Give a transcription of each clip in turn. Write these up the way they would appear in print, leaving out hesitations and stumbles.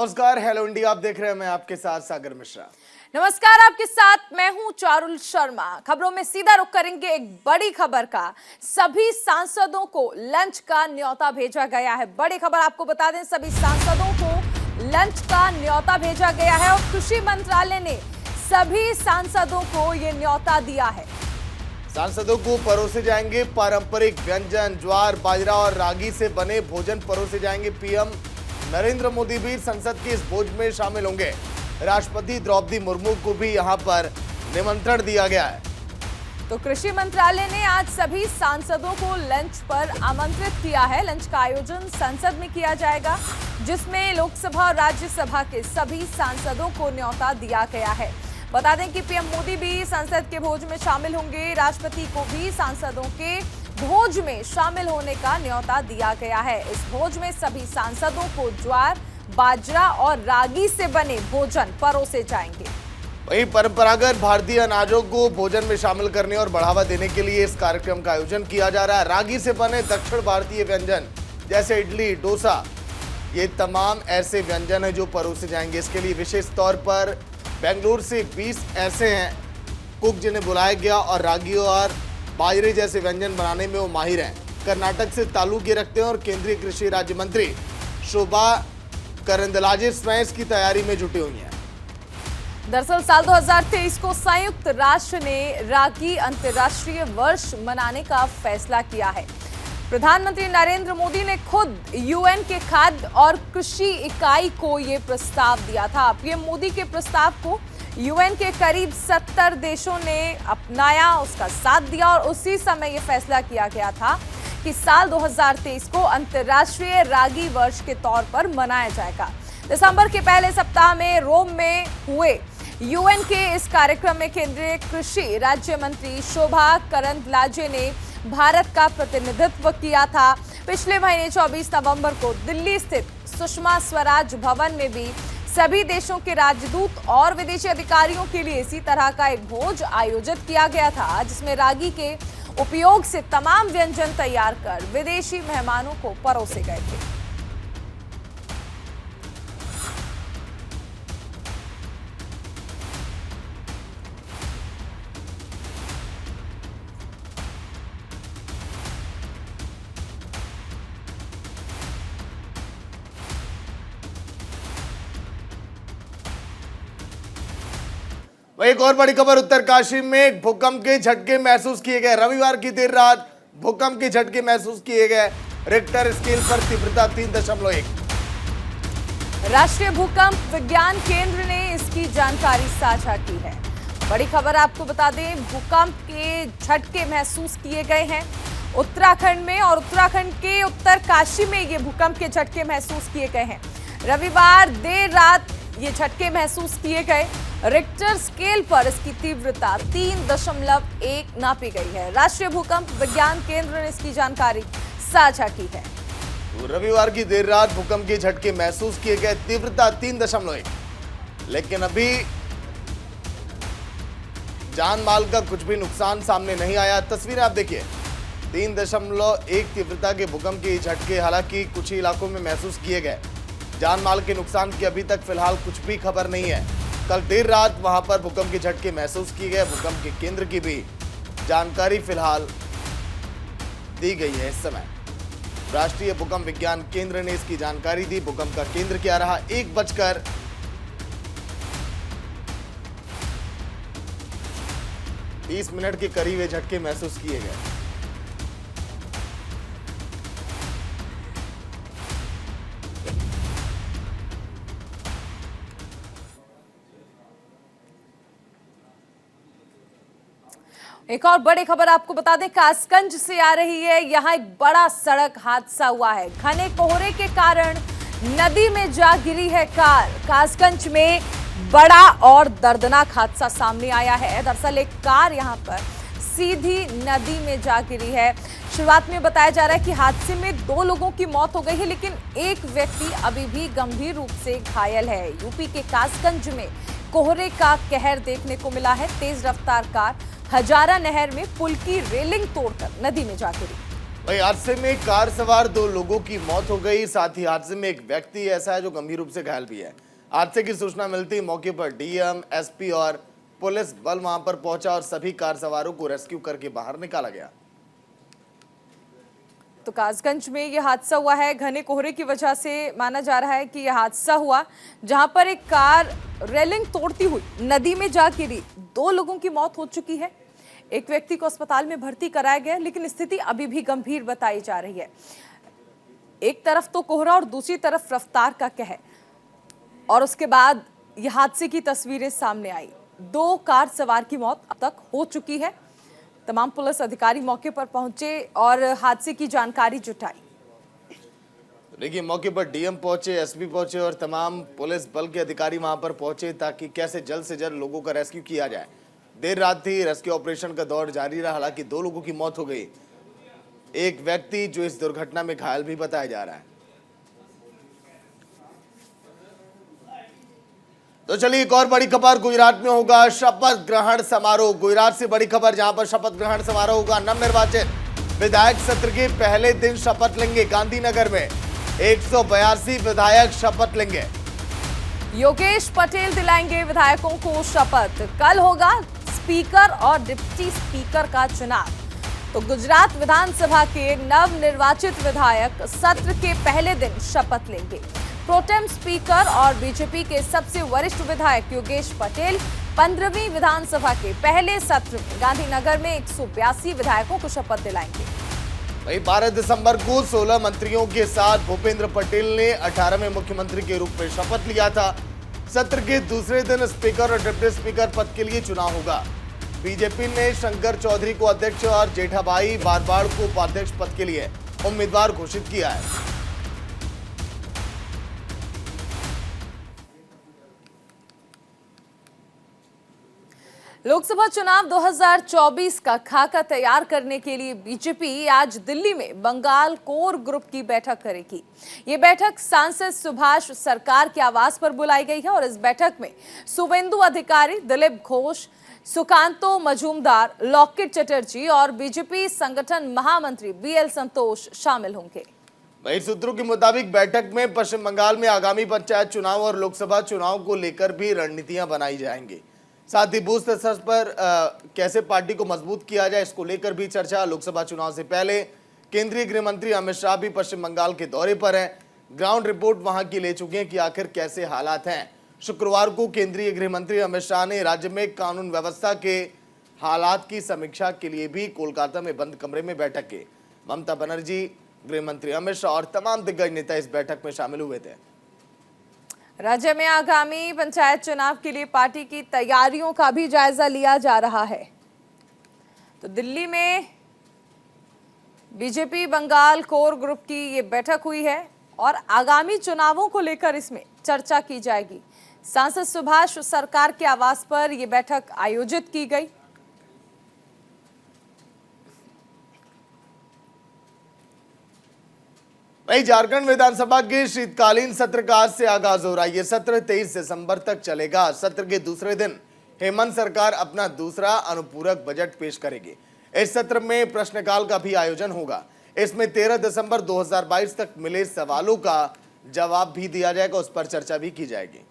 नमस्कार, hello India. आप देख रहे हैं, मैं आपके साथ सागर मिश्रा। नमस्कार, आपके साथ मैं हूं चारुल शर्मा। खबरों में सीधा रुख करेंगे एक बड़ी खबर का। सभी सांसदों को लंच का न्योता भेजा गया है। बड़ी खबर आपको बता दें, सभी सांसदों को लंच का न्योता भेजा गया है और कृषि मंत्रालय ने सभी सांसदों को ये न्योता दिया है। सांसदों को परोसे जाएंगे पारंपरिक व्यंजन, ज्वार, बाजरा और रागी से बने भोजन परोसे जाएंगे। पीएम नरेंद्र मोदी भी संसद के इस भोज में शामिल होंगे। राष्ट्रपति द्रौपदी मुर्मू को भी यहां पर निमंत्रण दिया गया है। तो कृषि मंत्रालय ने आज सभी सांसदों को लंच पर आमंत्रित किया है। लंच का आयोजन संसद में किया जाएगा, जिसमें लोकसभा और राज्यसभा के सभी सांसदों को न्योता दिया गया है। बता दें कि पीएम मोदी भी संसद के भोज में शामिल होंगे। राष्ट्रपति को भी सांसदों के भोज में शामिल होने का न्योता दिया गया है। इस भोज में सभी सांसदों को ज्वार, बाजरा और रागी से बने भोजन परोसे जाएंगे। वहीं परंपरागत भारतीय अनाजों को भोजन में शामिल करने और बढ़ावा देने के लिए इस कार्यक्रम का आयोजन किया जा रहा है। रागी से बने दक्षिण भारतीय व्यंजन जैसे इडली, डोसा, ये तमाम ऐसे व्यंजन हैं जो परोसे जाएंगे। इसके लिए विशेष तौर पर बेंगलुरु से 20 ऐसे हैं कुक जिन्हें बुलाया गया और रागी और बाजरे जैसे व्यंजन बनाने में वो माहिर हैं। कर्नाटक से ताल्लुक रखते हैं और केंद्रीय कृषि राज्य मंत्री शोभा करंदलाजे स्वयं की तैयारी में जुटी हुई हैं। दरअसल साल 2023 को संयुक्त राष्ट्र ने रागी अंतर्राष्ट्रीय वर्ष मनाने का फैसला किया है। प्रधानमंत्री नरेंद्र मोदी ने खुद यूएन के खाद्य और कृषि इकाई को ये प्रस्ताव दिया था। पीएम मोदी के प्रस्ताव को यूएन के करीब 70 देशों ने अपनाया, उसका साथ दिया और उसी समय ये फैसला किया गया था कि साल 2023 को अंतर्राष्ट्रीय रागी वर्ष के तौर पर मनाया जाएगा। दिसंबर के पहले सप्ताह में रोम में हुए यूएन के इस कार्यक्रम में केंद्रीय कृषि राज्य मंत्री शोभा करंदलाजे ने भारत का प्रतिनिधित्व किया था। पिछले महीने 24 नवंबर को दिल्ली स्थित सुषमा स्वराज भवन में भी सभी देशों के राजदूत और विदेशी अधिकारियों के लिए इसी तरह का एक भोज आयोजित किया गया था, जिसमें रागी के उपयोग से तमाम व्यंजन तैयार कर विदेशी मेहमानों को परोसे गए थे। वही एक और बड़ी खबर, उत्तरकाशी में भूकंप के झटके महसूस किए गए। रविवार की देर रात भूकंप के झटके महसूस किए गए। रिक्टर स्केल पर तीव्रता 3.1। राष्ट्रीय भूकंप विज्ञान केंद्र ने इसकी जानकारी साझा की है। बड़ी खबर आपको बता दें, भूकंप के झटके महसूस किए गए हैं उत्तराखंड में और उत्तराखंड के उत्तरकाशी में ये भूकंप के झटके महसूस किए गए हैं। रविवार देर रात ये झटके महसूस किए गए। रिक्टर स्केल पर इसकी तीव्रता 3.1 नापी गई है। राष्ट्रीय भूकंप विज्ञान केंद्र ने इसकी जानकारी साझा की है। तो रविवार की देर रात भूकंप के झटके महसूस किए गए, तीव्रता 3.1। लेकिन अभी जान माल का कुछ भी नुकसान सामने नहीं आया। तस्वीरें आप देखिए, 3.1 तीव्रता के भूकंप के झटके हालांकि कुछ ही इलाकों में महसूस किए गए। जान माल के नुकसान की अभी तक फिलहाल कुछ भी खबर नहीं है। कल देर रात वहां पर भूकंप के झटके महसूस किए गए। भूकंप के केंद्र की भी जानकारी फिलहाल दी गई है। इस समय राष्ट्रीय भूकंप विज्ञान केंद्र ने इसकी जानकारी दी। भूकंप का केंद्र क्या रहा, 1:30 के करीब ये झटके महसूस किए गए। एक और बड़ी खबर आपको बता दें, कासगंज से आ रही है। यहां एक बड़ा सड़क हादसा हुआ है। घने कोहरे के कारण नदी में जा गिरी है कार। कासगंज में बड़ा और दर्दनाक हादसा सामने आया है। दरअसल एक कार यहां पर सीधी नदी में जा गिरी है। शुरुआत में बताया जा रहा है कि हादसे में 2 लोगों की मौत हो गई है, लेकिन एक व्यक्ति अभी भी गंभीर रूप से घायल है। यूपी के कासगंज में कोहरे का कहर देखने को मिला है। तेज रफ्तार कार हजारा नहर में पुल की रेलिंग तोड़कर नदी में जा गिरी। वही हादसे में कार सवार 2 लोगों की मौत हो गई। साथ ही हादसे में एक व्यक्ति ऐसा है जो गंभीर रूप से घायल भी है। हादसे की सूचना मिलती मौके पर डीएम, एसपी और पुलिस बल वहां पर पहुंचा और सभी कार सवारों को रेस्क्यू करके बाहर निकाला गया। तो कासगंज में यह हादसा हुआ है। घने कोहरे की वजह से माना जा रहा है कि यह हादसा हुआ, जहां पर एक कार रेलिंग तोड़ती हुई नदी में जा गिरी। 2 लोगों की मौत हो चुकी है। एक व्यक्ति को अस्पताल में भर्ती कराया गया, लेकिन स्थिति अभी भी गंभीर बताई जा रही है। एक तरफ तो कोहरा और दूसरी तरफ रफ्तार का कहर, और उसके बाद यह हादसे की तस्वीरें सामने आई। 2 कार सवार की मौत अब तक हो चुकी है। तमाम पुलिस अधिकारी मौके पर पहुंचे और हादसे की जानकारी जुटाई। देखिए, मौके पर डीएम पहुंचे, एसपी पहुंचे और तमाम पुलिस बल के अधिकारी वहां पर पहुंचे ताकि कैसे जल्द से जल्द लोगों का रेस्क्यू किया जाए। देर रात थी, रेस्क्यू ऑपरेशन का दौर जारी रहा। हालांकि 2 लोगों की मौत हो गई। एक व्यक्ति जो इस दुर्घटना में घायल भी बताया जा रहा है। तो चलिए, एक और बड़ी खबर गुजरात में होगा शपथ ग्रहण समारोह। गुजरात से बड़ी खबर, जहां पर शपथ ग्रहण समारोह होगा। नवनिर्वाचित विधायक सत्र के पहले दिन शपथ लेंगे। गांधीनगर में 182 विधायक शपथ लेंगे। योगेश पटेल दिलाएंगे विधायकों को शपथ। कल होगा स्पीकर और डिप्टी स्पीकर का चुनाव। तो गुजरात विधानसभा के नवनिर्वाचित विधायक सत्र के पहले दिन शपथ लेंगे। प्रोटेम स्पीकर और बीजेपी के सबसे वरिष्ठ विधायक योगेश पटेल 15वीं विधानसभा के पहले सत्र में गांधीनगर में 182 विधायकों को शपथ दिलाएंगे। वही 12 दिसंबर को 16 मंत्रियों के साथ भूपेंद्र पटेल ने 18वें मुख्यमंत्री के रूप में शपथ लिया था। सत्र के दूसरे दिन स्पीकर और डिप्टी स्पीकर पद के लिए चुनाव होगा। बीजेपी ने शंकर चौधरी को अध्यक्ष और जेठाभाई बारबाड़ को उपाध्यक्ष पद के लिए उम्मीदवार घोषित किया है। लोकसभा चुनाव 2024 का खाका तैयार करने के लिए बीजेपी आज दिल्ली में बंगाल कोर ग्रुप की बैठक करेगी। ये बैठक सांसद सुभाष सरकार के आवास पर बुलाई गई है और इस बैठक में शुभेंदु अधिकारी, दिलीप घोष, सुकांतो मजूमदार, लॉकेट चटर्जी और बीजेपी संगठन महामंत्री बीएल संतोष शामिल होंगे। वही सूत्रों के मुताबिक बैठक में पश्चिम बंगाल में आगामी पंचायत चुनाव और लोकसभा चुनाव को लेकर भी रणनीतियां बनाई जाएंगी। साथ ही बूथ स्तर पर कैसे पार्टी को मजबूत किया जाए, इसको लेकर भी चर्चा। लोकसभा चुनाव से पहले केंद्रीय गृह मंत्री अमित शाह भी पश्चिम बंगाल के दौरे पर हैं। ग्राउंड रिपोर्ट वहां की ले चुके हैं कि आखिर कैसे हालात हैं। शुक्रवार को केंद्रीय गृह मंत्री अमित शाह ने राज्य में कानून व्यवस्था के हालात की समीक्षा के लिए भी कोलकाता में बंद कमरे में बैठक की। ममता बनर्जी, गृह मंत्री अमित शाह और तमाम दिग्गज नेता इस बैठक में शामिल हुए थे। राज्य में आगामी पंचायत चुनाव के लिए पार्टी की तैयारियों का भी जायजा लिया जा रहा है। तो दिल्ली में बीजेपी बंगाल कोर ग्रुप की ये बैठक हुई है और आगामी चुनावों को लेकर इसमें चर्चा की जाएगी। सांसद सुभाष सरकार के आवास पर यह बैठक आयोजित की गई। वहीं झारखंड विधानसभा के शीतकालीन सत्र का आज से आगाज हो रहा है। यह सत्र 23 दिसंबर तक चलेगा। सत्र के दूसरे दिन हेमंत सरकार अपना दूसरा अनुपूरक बजट पेश करेगी। इस सत्र में प्रश्नकाल का भी आयोजन होगा। इसमें 13 दिसंबर 2022 तक मिले सवालों का जवाब भी दिया जाएगा, उस पर चर्चा भी की जाएगी।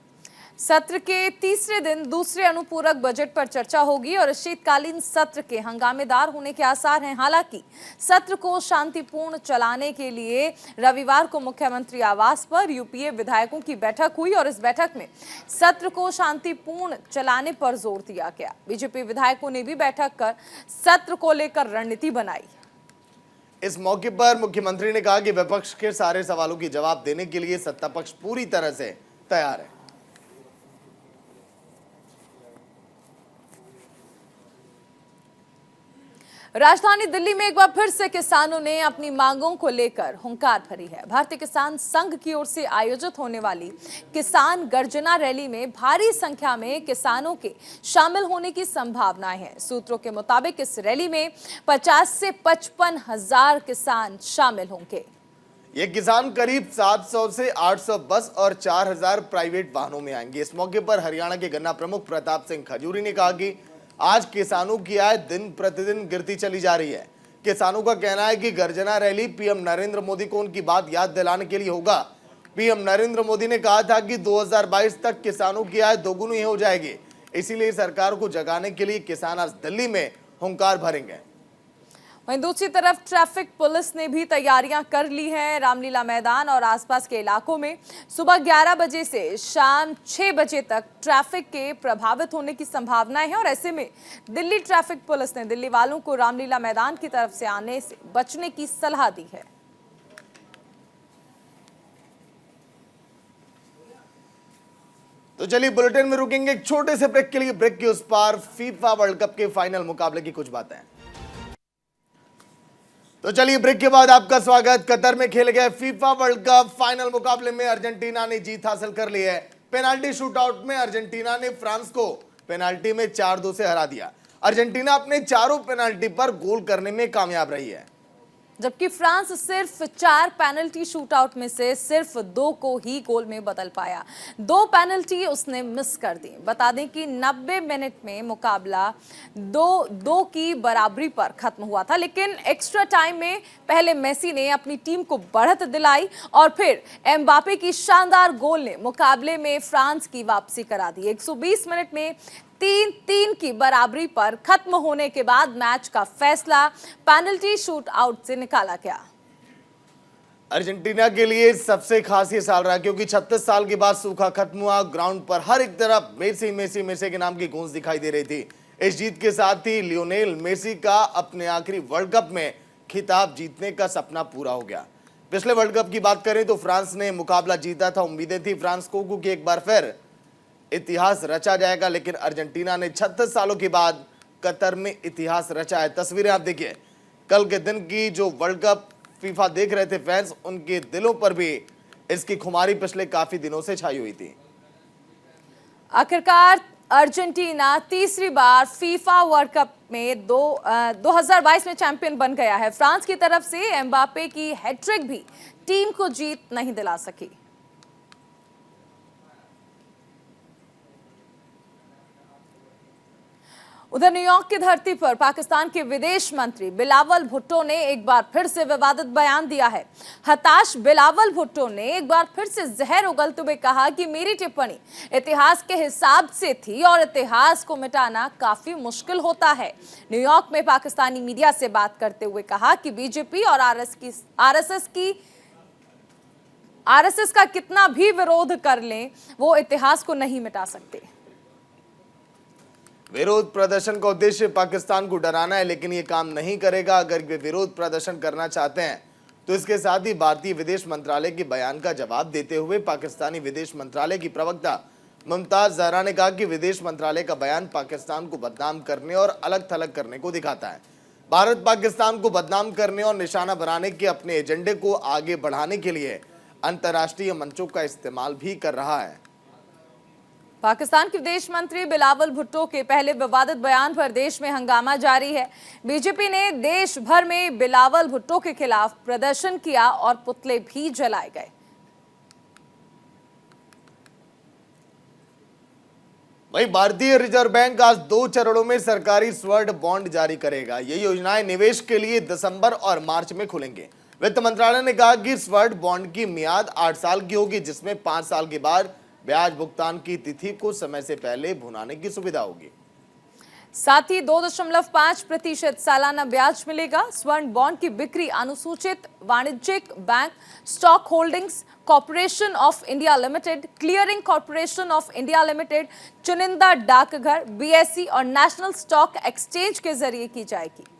सत्र के तीसरे दिन दूसरे अनुपूरक बजट पर चर्चा होगी और शीतकालीन सत्र के हंगामेदार होने के आसार हैं। हालांकि सत्र को शांतिपूर्ण चलाने के लिए रविवार को मुख्यमंत्री आवास पर यूपीए विधायकों की बैठक हुई और इस बैठक में सत्र को शांतिपूर्ण चलाने पर जोर दिया गया। बीजेपी विधायकों ने भी बैठक कर सत्र को लेकर रणनीति बनाई। इस मौके पर मुख्यमंत्री ने कहा कि विपक्ष के सारे सवालों की जवाब देने के लिए सत्ता पक्ष पूरी तरह से तैयार है। राजधानी दिल्ली में एक बार फिर से किसानों ने अपनी मांगों को लेकर हुंकार भरी है। भारतीय किसान संघ की ओर से आयोजित होने वाली किसान गर्जना रैली में भारी संख्या में किसानों के शामिल होने की संभावनाएं हैं। सूत्रों के मुताबिक इस रैली में 50 से 55 हजार किसान शामिल होंगे। ये किसान करीब 700 से 800 बस और 4000 प्राइवेट वाहनों में आएंगे। इस मौके पर हरियाणा के गन्ना प्रमुख प्रताप सिंह खजूरी ने कहा कि आज किसानों की आय दिन प्रतिदिन गिरती चली जा रही है। किसानों का कहना है कि गर्जना रैली पीएम नरेंद्र मोदी को उनकी बात याद दिलाने के लिए होगा। पीएम नरेंद्र मोदी ने कहा था कि 2022 तक किसानों की आय दोगुनी हो जाएगी, इसीलिए सरकार को जगाने के लिए किसान आज दिल्ली में हुंकार भरेंगे। वहीं दूसरी तरफ ट्रैफिक पुलिस ने भी तैयारियां कर ली हैं। रामलीला मैदान और आसपास के इलाकों में सुबह 11 बजे से शाम 6 बजे तक ट्रैफिक के प्रभावित होने की संभावनाएं हैं और ऐसे में दिल्ली ट्रैफिक पुलिस ने दिल्ली वालों को रामलीला मैदान की तरफ से आने से बचने की सलाह दी है। तो चलिए बुलेटिन में रुकेंगे एक छोटे से ब्रेक के लिए। ब्रेक के उस पार फीफा वर्ल्ड कप के फाइनल मुकाबले की कुछ बातें। तो चलिए ब्रेक के बाद आपका स्वागत। कतर में खेले गए फीफा वर्ल्ड कप फाइनल मुकाबले में अर्जेंटीना ने जीत हासिल कर ली है। पेनाल्टी शूटआउट में अर्जेंटीना ने फ्रांस को पेनाल्टी में 4-2 से हरा दिया। अर्जेंटीना अपने चारों पेनाल्टी पर गोल करने में कामयाब रही है, जबकि फ्रांस सिर्फ 4 पेनल्टी शूटआउट में से सिर्फ 2 को ही गोल में बदल पाया। 2 पेनल्टी उसने मिस कर दी। बता दें कि 90 मिनट में मुकाबला 2-2 की बराबरी पर खत्म हुआ था, लेकिन एक्स्ट्रा टाइम में पहले मेसी ने अपनी टीम को बढ़त दिलाई और फिर एम्बापे की शानदार गोल ने मुकाबले में फ्रांस की वापसी करा दी। 120 मिनट में 3-3 की बराबरी पर खत्म होने के बाद मैच का फैसला पेनल्टी शूट आउट से निकाला गया। अर्जेंटीना के लिए सबसे खास ये साल रहा क्योंकि 36 साल के बाद सूखा खत्म हुआ। ग्राउंड पर हर एक तरफ मेसी मेसी मेसी के नाम की गूंज दिखाई दे रही थी। इस जीत के साथ ही लियोनेल मेसी का अपने आखिरी वर्ल्ड कप में खिताब जीतने का सपना पूरा हो गया। पिछले वर्ल्ड कप की बात करें तो फ्रांस ने मुकाबला जीता था। उम्मीदें थी फ्रांस को कि एक बार फिर इतिहास रचा जाएगा, लेकिन अर्जेंटीना ने 36 सालों के बाद कतर में इतिहास रचा है। तस्वीरें आप देखिए, कल के दिन की जो वर्ल्ड कप फीफा देख रहे थे फैंस, उनके दिलों पर भी इसकी खुमारी पिछले काफी दिनों से छाई हुई थी। आखिरकार अर्जेंटीना तीसरी बार फीफा वर्ल्ड कप में 2022 में चैंपियन बन गया है। फ्रांस की तरफ से एम्बापे की हैट्रिक भी टीम को जीत नहीं दिला सकी। उधर न्यूयॉर्क की धरती पर पाकिस्तान के विदेश मंत्री बिलावल भुट्टो ने एक बार फिर से विवादित बयान दिया है। हताश बिलावल भुट्टो ने एक बार फिर से जहर उगलते हुए कहा कि मेरी टिप्पणी इतिहास के हिसाब से थी और इतिहास को मिटाना काफी मुश्किल होता है। न्यूयॉर्क में पाकिस्तानी मीडिया से बात करते हुए कहा कि बीजेपी और आरएसएस का कितना भी विरोध कर लें, वो इतिहास को नहीं मिटा सकते। विरोध प्रदर्शन का उद्देश्य पाकिस्तान को डराना है, लेकिन ये काम नहीं करेगा। अगर वे विरोध प्रदर्शन करना चाहते हैं तो इसके साथ ही भारतीय विदेश मंत्रालय के बयान का जवाब देते हुए पाकिस्तानी विदेश मंत्रालय की प्रवक्ता मुमताज जहरा ने कहा कि विदेश मंत्रालय का बयान पाकिस्तान को बदनाम करने और अलग थलग करने को दिखाता है। भारत पाकिस्तान को बदनाम करने और निशाना बनाने के अपने एजेंडे को आगे बढ़ाने के लिए अंतर्राष्ट्रीय मंचों का इस्तेमाल भी कर रहा है। पाकिस्तान के विदेश मंत्री बिलावल भुट्टो के पहले विवादित बयान पर देश में हंगामा जारी है। बीजेपी ने देश भर में बिलावल भुट्टो के खिलाफ प्रदर्शन किया और पुतले भी जलाए गए। वहीं भारतीय रिजर्व बैंक आज 2 चरणों में सरकारी स्वर्ण बॉन्ड जारी करेगा। ये योजनाएं निवेश के लिए दिसंबर और मार्च में खुलेंगे। वित्त मंत्रालय ने कहा कि स्वर्ण बॉन्ड की मियाद 8 साल की होगी, जिसमें 5 साल के बाद ब्याज भुगतान की तिथि को समय से पहले भुनाने की सुविधा होगी। साथ ही 2.5% सालाना ब्याज मिलेगा। स्वर्ण बॉन्ड की बिक्री अनुसूचित वाणिज्यिक bank, stock holdings corporation of India limited, clearing corporation of India limited, चुनिंदा डाकघर, बीएसई और नेशनल स्टॉक एक्सचेंज के जरिए की जाएगी।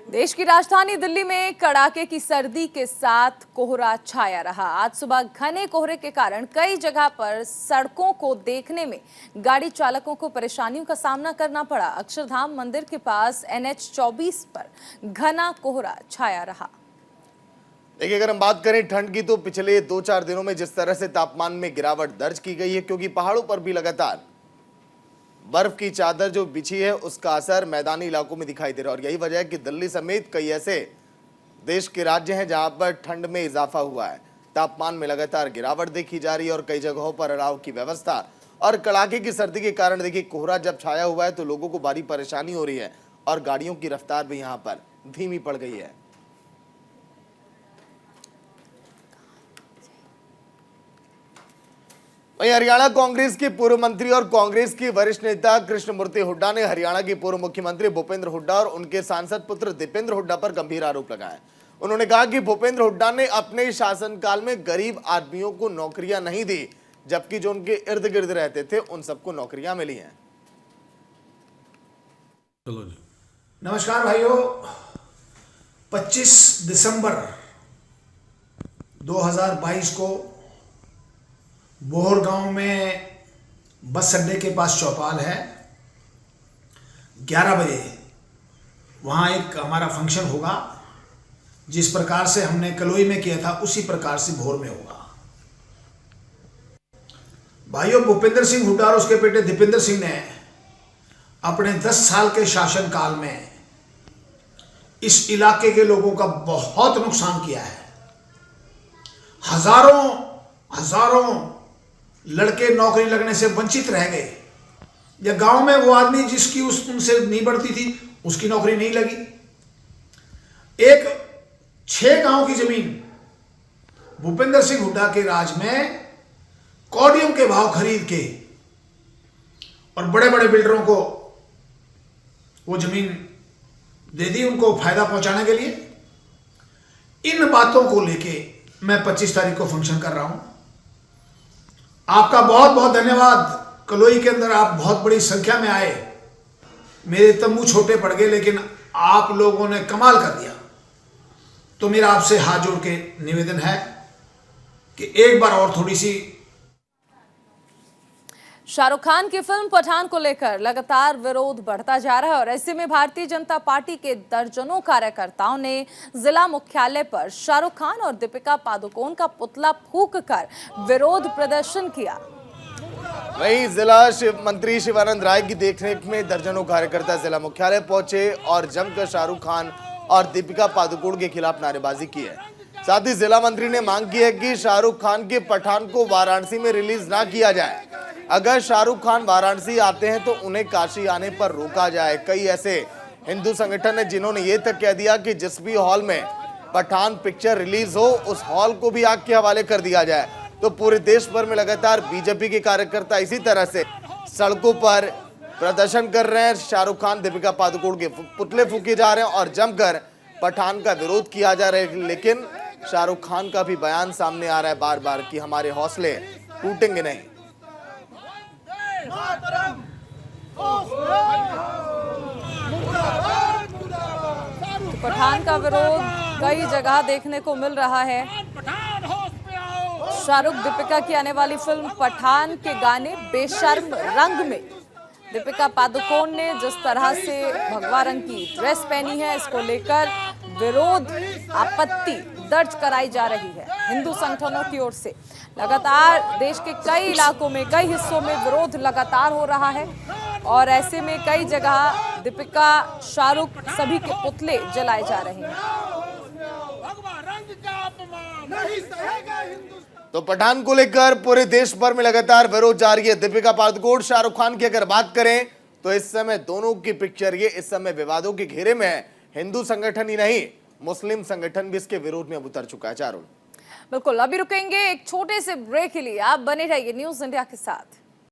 देश की राजधानी दिल्ली में कड़ाके की सर्दी के साथ कोहरा छाया रहा। आज सुबह घने कोहरे के कारण कई जगह पर सड़कों को देखने में गाड़ी चालकों को परेशानियों का सामना करना पड़ा। अक्षरधाम मंदिर के पास NH 24 पर घना कोहरा छाया रहा। देखिए, अगर हम बात करें ठंड की तो पिछले 2-4 दिनों में जिस तरह से तापमान में गिरावट दर्ज की गई है, क्योंकि पहाड़ों पर भी लगातार बर्फ की चादर जो बिछी है उसका असर मैदानी इलाकों में दिखाई दे रहा है। और यही वजह है कि दिल्ली समेत कई ऐसे देश के राज्य हैं जहां पर ठंड में इजाफा हुआ है। तापमान में लगातार गिरावट देखी जा रही है और कई जगहों पर अलाव की व्यवस्था और कड़ाके की सर्दी के कारण देखिए कोहरा जब छाया हुआ है तो लोगों को भारी परेशानी हो रही है और गाड़ियों की रफ्तार भी यहां पर धीमी पड़ गई है। वहीं हरियाणा कांग्रेस के पूर्व मंत्री और कांग्रेस के वरिष्ठ नेता कृष्णमूर्ति हुड्डा ने हरियाणा के पूर्व मुख्यमंत्री भूपेंद्र हुड्डा और उनके सांसद पुत्र दीपेंद्र हुड्डा पर गंभीर आरोप लगाए। उन्होंने कहा कि भूपेंद्र हुड्डा ने अपने शासनकाल में गरीब आदमियों को नौकरियां नहीं दी, जबकि जो उनके इर्द गिर्द रहते थे उन सबको नौकरियां मिली हैं। चलो जी। नमस्कार भाइयों, 25 दिसंबर 2022 को बोहर गांव में बस अड्डे के पास चौपाल है, 11 बजे वहाँ एक हमारा फंक्शन होगा। जिस प्रकार से हमने कलोई में किया था उसी प्रकार से भोर में होगा। भाइयों, भूपेंद्र सिंह हुड्डा और उसके बेटे दीपेंद्र सिंह ने अपने 10 साल के शासनकाल में इस इलाके के लोगों का बहुत नुकसान किया है। हजारों लड़के नौकरी लगने से वंचित रह गए, या गांव में वो आदमी जिसकी उनसे नहीं बढ़ती थी उसकी नौकरी नहीं लगी। एक 6 गांव की जमीन भूपेंद्र सिंह हुड्डा के राज में कौडियम के भाव खरीद के और बड़े बड़े बिल्डरों को वो जमीन दे दी, उनको फायदा पहुंचाने के लिए। इन बातों को लेके मैं 25 तारीख को फंक्शन कर रहा हूं। आपका बहुत बहुत धन्यवाद। कलोई के अंदर आप बहुत बड़ी संख्या में आए, मेरे तंबू छोटे पड़ गए, लेकिन आप लोगों ने कमाल कर दिया। तो मेरा आपसे हाथ जोड़ के निवेदन है कि एक बार और थोड़ी सी। शाहरुख खान की फिल्म पठान को लेकर लगातार विरोध बढ़ता जा रहा है और ऐसे में भारतीय जनता पार्टी के दर्जनों कार्यकर्ताओं ने जिला मुख्यालय पर शाहरुख खान और दीपिका पादुकोण का पुतला फूंककर विरोध प्रदर्शन किया। वहीं जिला मंत्री शिवानंद राय की देखरेख में दर्जनों कार्यकर्ता जिला मुख्यालय पहुंचे और जमकर शाहरुख खान और दीपिका पादुकोण के खिलाफ नारेबाजी की है। साथ ही जिला मंत्री ने मांग की है कि शाहरुख खान के पठान को वाराणसी में रिलीज ना किया जाए। अगर शाहरुख खान वाराणसी आते हैं तो उन्हें काशी आने पर रोका जाए। कई ऐसे हिंदू संगठन है जिन्होंने ये तक कह दिया कि जिस भी हॉल में पठान पिक्चर रिलीज हो उस हॉल को भी आग के हवाले कर दिया जाए। तो पूरे देश भर में लगातार बीजेपी के कार्यकर्ता इसी तरह से सड़कों पर प्रदर्शन कर रहे हैं। शाहरुख खान दीपिका पादुकोण के पुतले फूके जा रहे हैं और जमकर पठान का विरोध किया जा रहा है। लेकिन शाहरुख खान का भी बयान सामने आ रहा है बार बार कि हमारे हौसले टूटेंगे नहीं। पठान का विरोध कई जगह देखने को मिल रहा है। शाहरुख दीपिका की आने वाली फिल्म पठान के गाने बेशर्म रंग में दीपिका पादुकोण ने जिस तरह से भगवा रंग की ड्रेस पहनी है, इसको लेकर विरोध आपत्ति दर्ज कराई जा रही है हिंदू संगठनों की ओर से। लगातार देश के कई इलाकों में, कई हिस्सों में विरोध लगातार हो रहा है और ऐसे में कई जगह दीपिका, शाहरुख सभी के पुतले जलाए जा रहे हैं। तो पठान को लेकर पूरे देश भर में लगातार विरोध जारी है। दीपिका पादुकोण, शाहरुख खान की अगर बात करें तो इस समय दोनों की पिक्चर ये इस समय विवादों के घेरे में है। हिंदू संगठन ही नहीं, मुस्लिम संगठन भी इसके विरोध में अब उतर चुका है। चारुल, बिल्कुल, अभी रुकेंगे एक छोटे से ब्रेक के लिए। आप बने रहिए न्यूज़ इंडिया के साथ।